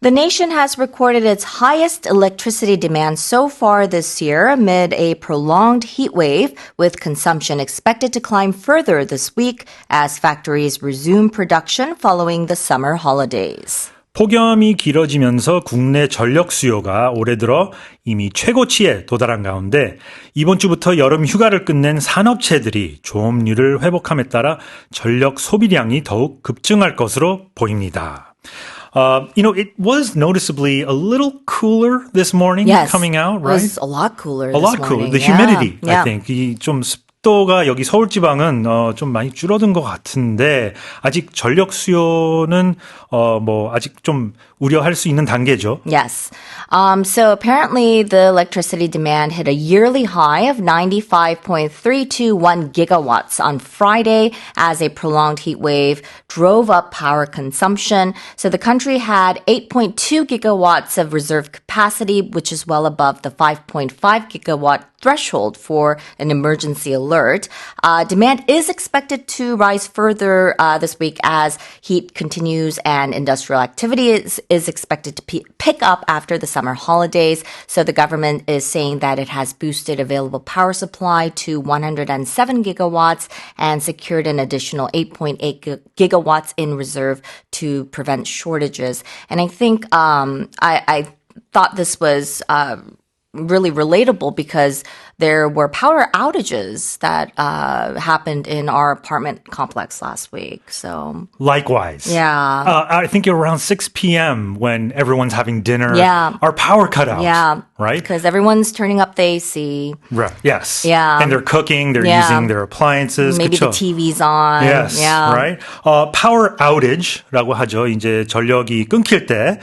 The nation has recorded its highest electricity demand so far this year amid a prolonged heat wave, with consumption expected to climb further this week as factories resume production following the summer holidays. 폭염이 길어지면서 국내 전력 수요가 올해 들어 이미 최고치에 도달한 가운데 이번 주부터 여름 휴가를 끝낸 산업체들이 조업률을 회복함에 따라 전력 소비량이 더욱 급증할 것으로 보입니다. It was noticeably a little cooler this morning coming out, right? It was a lot cooler A lot cooler. The humidity, I think. 좀 습도가 여기 서울 지방은 좀 많이 줄어든 것 같은데 아직 전력 수요는 아직 좀 우려할 수 있는 단계죠. Yes. So apparently the electricity demand hit a yearly high of 95.321 gigawatts on Friday as a prolonged heat wave drove up power consumption. So the country had 8.2 gigawatts of reserve capacity, which is well above the 5.5 gigawatt threshold for an emergency alert. Demand is expected to rise further this week as heat continues and industrial activity is expected to pick up after the summer holidays. So the government is saying that it has boosted available power supply to 107 gigawatts and secured an additional 8.8 gigawatts in reserve to prevent shortages. And I think I thought this was really relatable because there were power outages that happened in our apartment complex last week. So likewise. Yeah. I think around 6 p.m. when everyone's having dinner, our power cut out. Yeah. Right? Because everyone's turning up the AC. Right. Yes. Yeah. And they're cooking, they're using their appliances. Maybe 그쵸? the TV's on. Yes. Yeah. Right? Power outage라고 하죠. 이제 전력이 끊길 때.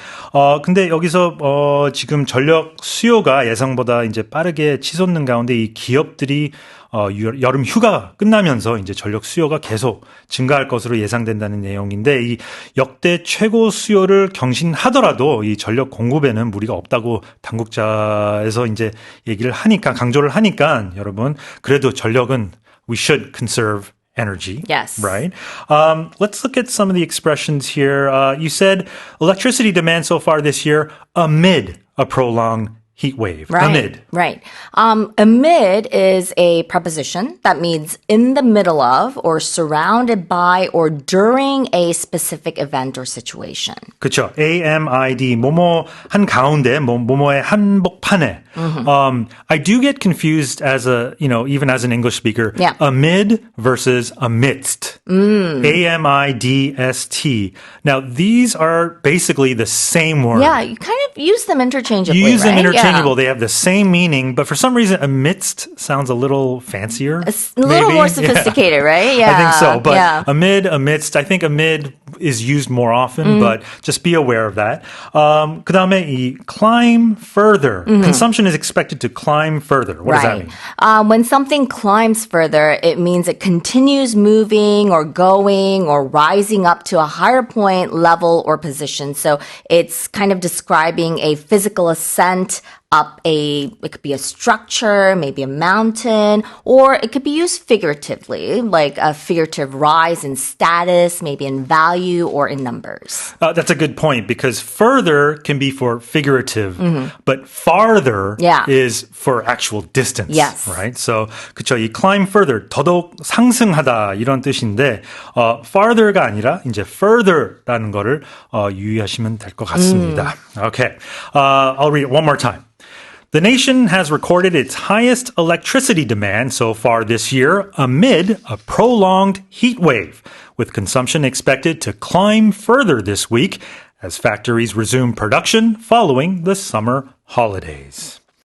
근데 여기서 지금 전력 수요가 예상보다 이제 빠르게 치솟는 가운데 이 기업들이 여름 휴가 끝나면서 이제 전력 수요가 계속 증가할 것으로 예상된다는 내용인데 이 역대 최고 수요를 경신하더라도 이 전력 공급에는 무리가 없다고 당국자에서 이제 얘기를 하니까 강조를 하니까 여러분 그래도 전력은 we should conserve energy. Yes. Right? Let's look at some of the expressions here. You said electricity demand so far this year amid a prolonged heat wave. Right. Amid. Right. Amid is a preposition that means in the middle of or surrounded by or during a specific event or situation. 그렇죠. AMID 뭐뭐 한 가운데 뭐뭐의 한복판에. I do get confused as even as an English speaker. Yeah. Amid versus amidst. AMIDST. Now these are basically the same word. Yeah, you kind of use them interchangeably. You use them right? interchangeably. They have the same meaning, but for some reason, amidst sounds a little fancier. A little more sophisticated, right? Yeah. I think so. But amid, amidst, I think amid is used more often, but just be aware of that. 그 다음에 이 climb further. Consumption is expected to climb further. What does that mean? When something climbs further, it means it continues moving or going or rising up to a higher point, level, or position. So it's kind of describing a physical ascent up it could be a structure, maybe a mountain, or it could be used figuratively, like a figurative rise in status, maybe in value or in numbers. That's a good point because further can be for figurative, but farther is for actual distance. Yes. Right? So, 그쵸. 이 climb further, 더더욱 상승하다 이런 뜻인데, farther가 아니라 이제 further라는 거를 유의하시면 될 것 같습니다. Okay. I'll read it one more time. The nation has recorded its highest electricity demand so far this year amid a prolonged heat wave, with consumption expected to climb further this week as factories resume production following the summer holidays.